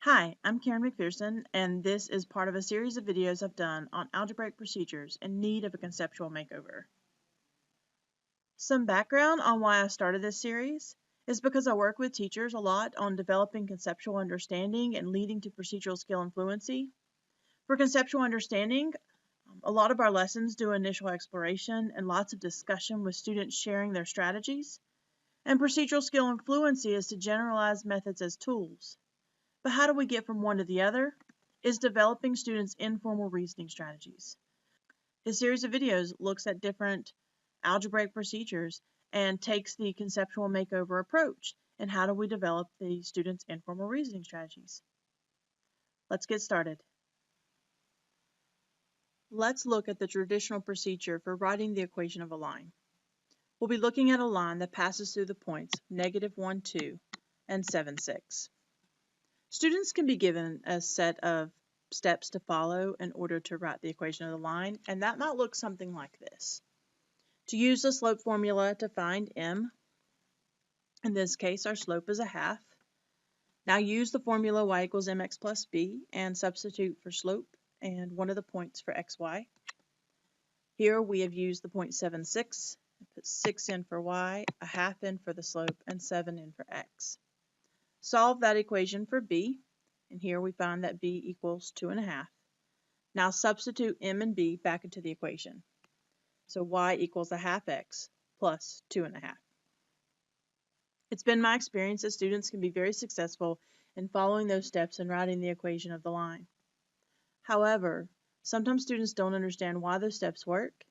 Hi, I'm Karen McPherson, and this is part of a series of videos I've done on algebraic procedures in need of a conceptual makeover. Some background on why I started this series is because I work with teachers a lot on developing conceptual understanding and leading to procedural skill and fluency. For conceptual understanding, a lot of our lessons do initial exploration and lots of discussion with students sharing their strategies. And procedural skill and fluency is to generalize methods as tools. But how do we get from one to the other? Is developing students' informal reasoning strategies. This series of videos looks at different algebraic procedures and takes the conceptual makeover approach. And how do we develop the students' informal reasoning strategies? Let's get started. Let's look at the traditional procedure for writing the equation of a line. We'll be looking at a line that passes through the points -1, 2, and 7, 6. Students can be given a set of steps to follow in order to write the equation of the line, and that might look something like this. To use the slope formula to find m, in this case our slope is a half. Now use the formula y equals mx plus b and substitute for slope and one of the points for xy. Here we have used the point 7, 6, put 6 in for y, a half in for the slope, and 7 in for x. Solve that equation for b, and here we find that b equals 2.5. Now substitute m and b back into the equation. So y equals a half x plus 2.5. It's been my experience that students can be very successful in following those steps and writing the equation of the line. However, sometimes students don't understand why those steps work,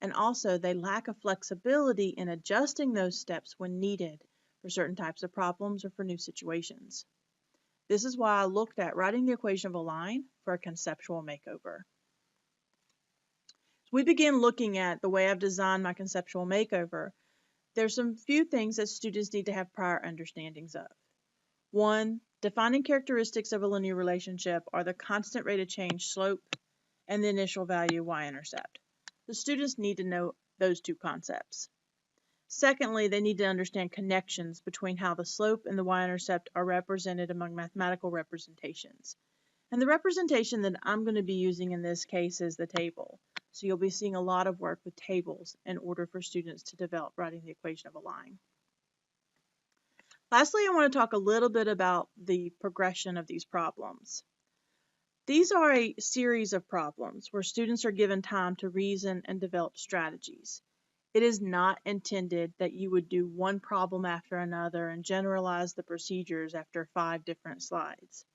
and also they lack a flexibility in adjusting those steps when needed for certain types of problems or for new situations. This is why I looked at writing the equation of a line for a conceptual makeover. As we begin looking at the way I've designed my conceptual makeover, there's some few things that students need to have prior understandings of. One, defining characteristics of a linear relationship are the constant rate of change slope and the initial value y-intercept. The students need to know those two concepts. Secondly, they need to understand connections between how the slope and the y-intercept are represented among mathematical representations. And the representation that I'm going to be using in this case is the table. So you'll be seeing a lot of work with tables in order for students to develop writing the equation of a line. Lastly, I want to talk a little bit about the progression of these problems. These are a series of problems where students are given time to reason and develop strategies. It is not intended that you would do one problem after another and generalize the procedures after 5 different slides.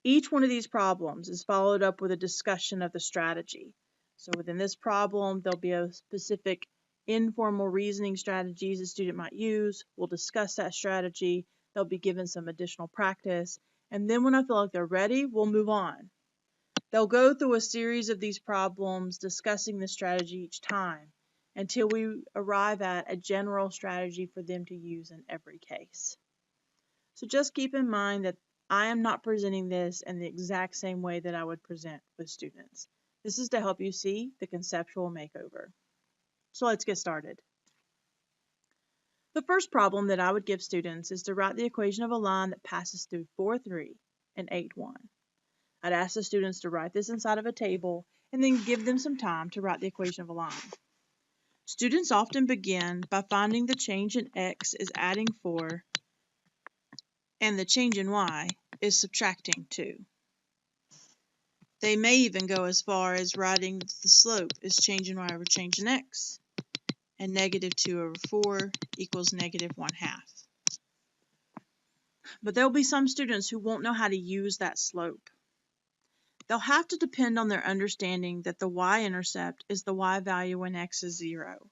Each one of these problems is followed up with a discussion of the strategy. So within this problem, there'll be a specific informal reasoning strategies a student might use. We'll discuss that strategy. They'll be given some additional practice. And then when I feel like they're ready, we'll move on. They'll go through a series of these problems, discussing the strategy each time, until we arrive at a general strategy for them to use in every case. So just keep in mind that I am not presenting this in the exact same way that I would present with students. This is to help you see the conceptual makeover. So let's get started. The first problem that I would give students is to write the equation of a line that passes through 4, 3 and 8, 1. I'd ask the students to write this inside of a table and then give them some time to write the equation of a line. Students often begin by finding the change in x is adding 4 and the change in y is subtracting 2. They may even go as far as writing that the slope is change in y over change in x, and -2/4 equals -1/2. But there'll be some students who won't know how to use that slope. They'll have to depend on their understanding that the y-intercept is the y value when x is 0.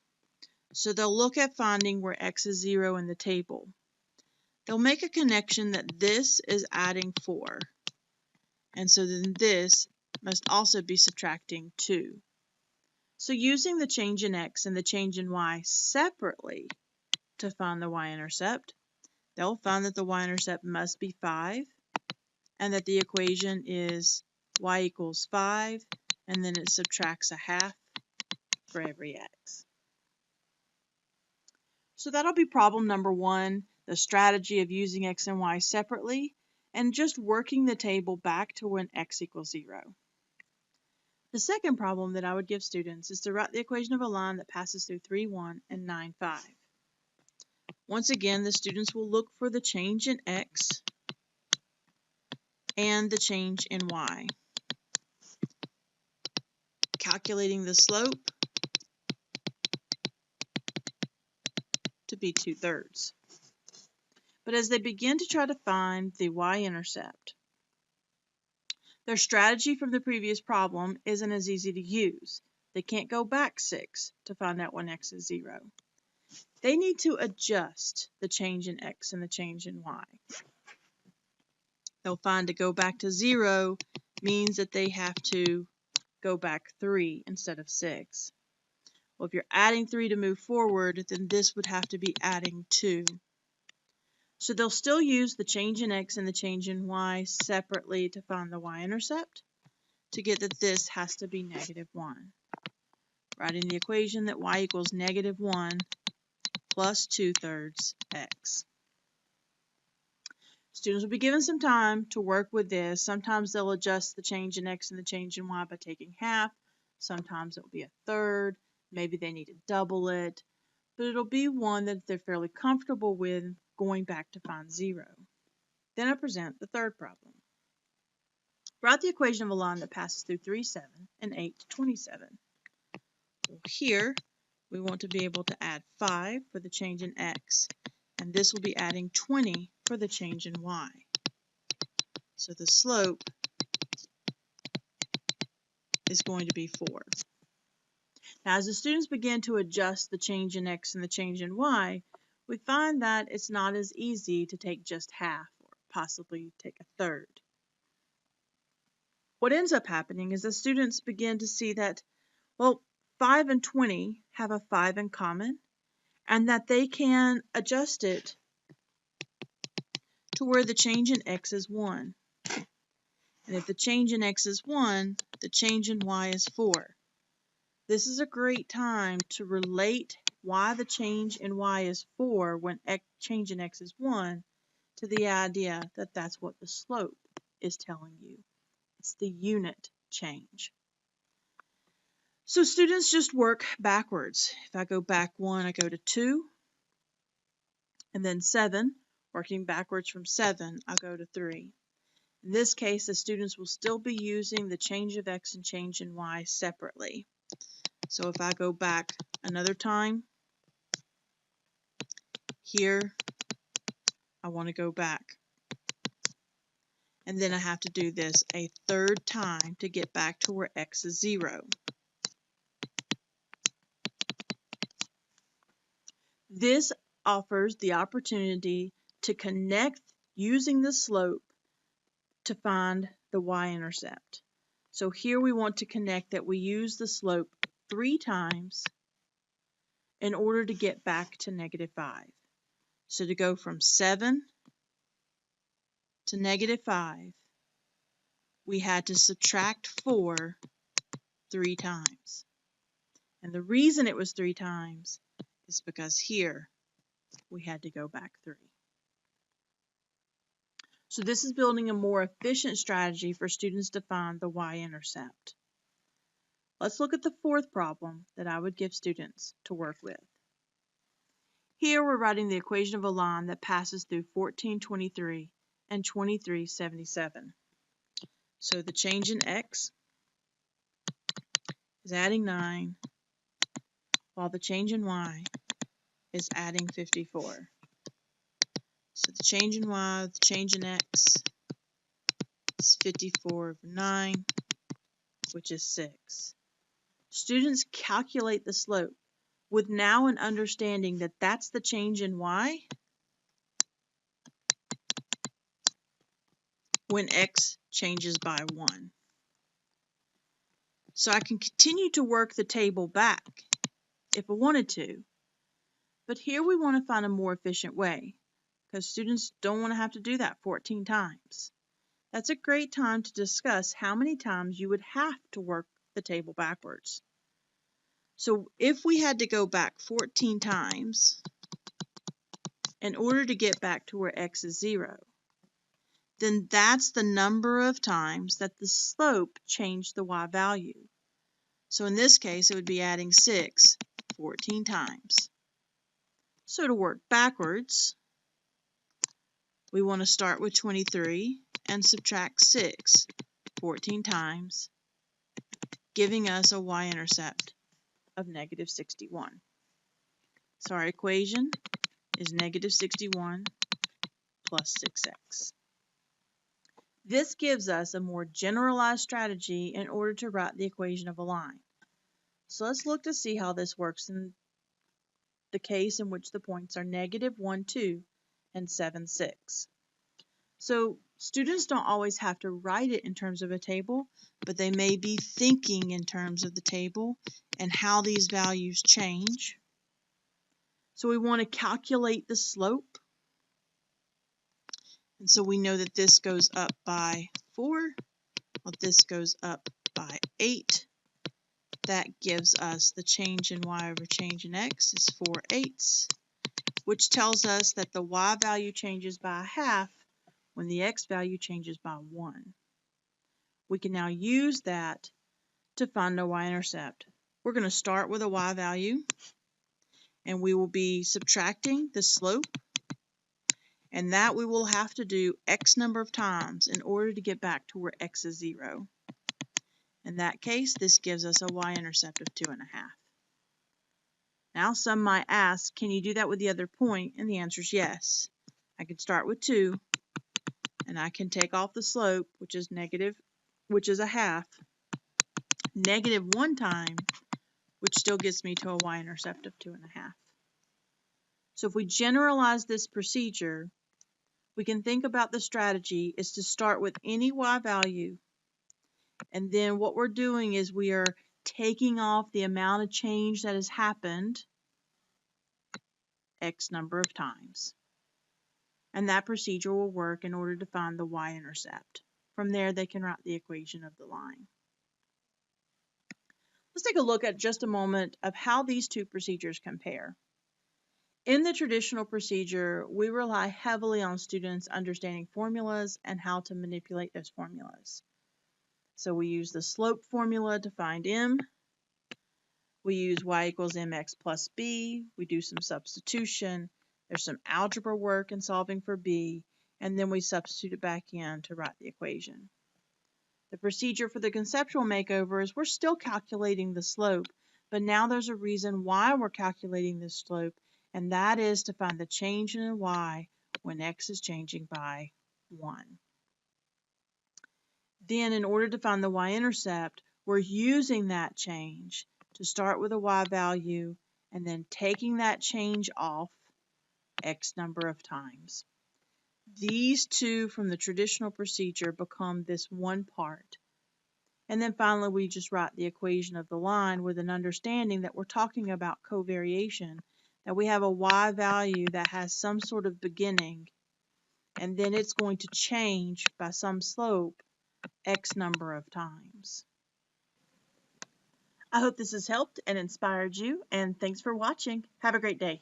So they'll look at finding where x is 0 in the table. They'll make a connection that this is adding 4, and so then this must also be subtracting 2. So using the change in x and the change in y separately to find the y-intercept, they'll find that the y-intercept must be 5, and that the equation is y equals 5, and then it subtracts a half for every x. So that'll be problem number 1, the strategy of using x and y separately, and just working the table back to when x equals 0. The second problem that I would give students is to write the equation of a line that passes through 3, 1 and 9, 5. Once again, the students will look for the change in x and the change in y. Calculating the slope to be 2/3. But as they begin to try to find the y-intercept, their strategy from the previous problem isn't as easy to use. They can't go back 6 to find out when x is 0. They need to adjust the change in x and the change in y. They'll find to go back to 0 means that they have to go back 3 instead of 6. Well, if you're adding 3 to move forward, then this would have to be adding 2. So they'll still use the change in x and the change in y separately to find the y-intercept to get that this has to be -1. Writing the equation that y equals -1 plus 2/3 x. Students will be given some time to work with this. Sometimes they'll adjust the change in x and the change in y by taking half. Sometimes it will be 1/3. Maybe they need to double it. But it'll be one that they're fairly comfortable with going back to find 0. Then I present the third problem. Write the equation of a line that passes through 3, 7 and 8, 27. Well, here we want to be able to add 5 for the change in x, and this will be adding 20 for the change in y. So the slope is going to be 4. Now, as the students begin to adjust the change in x and the change in y, we find that it's not as easy to take just half or possibly take 1/3. What ends up happening is the students begin to see that, well, 5 and 20 have a 5 in common, and that they can adjust it to where the change in x is 1. And if the change in x is 1, the change in y is 4. This is a great time to relate why the change in y is 4 when change in x is 1 to the idea that that's what the slope is telling you. It's the unit change. So students just work backwards. If I go back 1, I go to 2, and then 7. Working backwards from 7, I'll go to 3. In this case, the students will still be using the change of x and change in y separately. So if I go back another time, here, I want to go back. And then I have to do this a third time to get back to where x is 0. This offers the opportunity to connect using the slope to find the y-intercept. So here we want to connect that we use the slope 3 times in order to get back to -5. So to go from 7 to -5, we had to subtract 4 3 times. And the reason it was 3 times is because here we had to go back 3. So this is building a more efficient strategy for students to find the y-intercept. Let's look at the fourth problem that I would give students to work with. Here we're writing the equation of a line that passes through 1423 and 2377. So the change in x is adding 9, while the change in y is adding 54. So the change in y, the change in x is 54 over 9, which is 6. Students calculate the slope with now an understanding that that's the change in y when x changes by 1. So I can continue to work the table back if I wanted to, but here we want to find a more efficient way because students don't want to have to do that 14 times. That's a great time to discuss how many times you would have to work the table backwards. So if we had to go back 14 times in order to get back to where x is 0, then that's the number of times that the slope changed the y value. So in this case, it would be adding 6 14 times. So to work backwards, we want to start with 23 and subtract 6 14 times, giving us a y-intercept of negative 61. So our equation is negative 61 plus 6x. This gives us a more generalized strategy in order to write the equation of a line. So let's look to see how this works in the case in which the points are negative 1, 2, and 7, 6. So students don't always have to write it in terms of a table, but they may be thinking in terms of the table and how these values change. So we want to calculate the slope. And so we know that this goes up by 4, well, this goes up by 8. That gives us the change in y over change in x is 4/8, which tells us that the y value changes by a half when the x value changes by 1. We can now use that to find a y-intercept. We're going to start with a y value, and we will be subtracting the slope, and that we will have to do x number of times in order to get back to where x is 0. In that case, this gives us a y-intercept of 2.5. Now, some might ask, can you do that with the other point? And the answer is yes. I can start with 2, and I can take off the slope, which is a half, negative 1 time, which still gets me to a y-intercept of 2.5. So if we generalize this procedure, we can think about the strategy is to start with any y value, and then what we're doing is we are taking off the amount of change that has happened x number of times. And that procedure will work in order to find the y-intercept. From there, they can write the equation of the line. Let's take a look at just a moment of how these two procedures compare. In the traditional procedure, we rely heavily on students understanding formulas and how to manipulate those formulas. So we use the slope formula to find m. We use y equals mx plus b. We do some substitution. There's some algebra work in solving for b, and then we substitute it back in to write the equation. The procedure for the conceptual makeover is we're still calculating the slope, but now there's a reason why we're calculating this slope, and that is to find the change in y when x is changing by 1. Then, in order to find the y-intercept, we're using that change to start with a y value and then taking that change off x number of times. These two from the traditional procedure become this one part. And then finally, we just write the equation of the line with an understanding that we're talking about covariation, that we have a y value that has some sort of beginning, and then it's going to change by some slope x number of times. I hope this has helped and inspired you, and thanks for watching. Have a great day.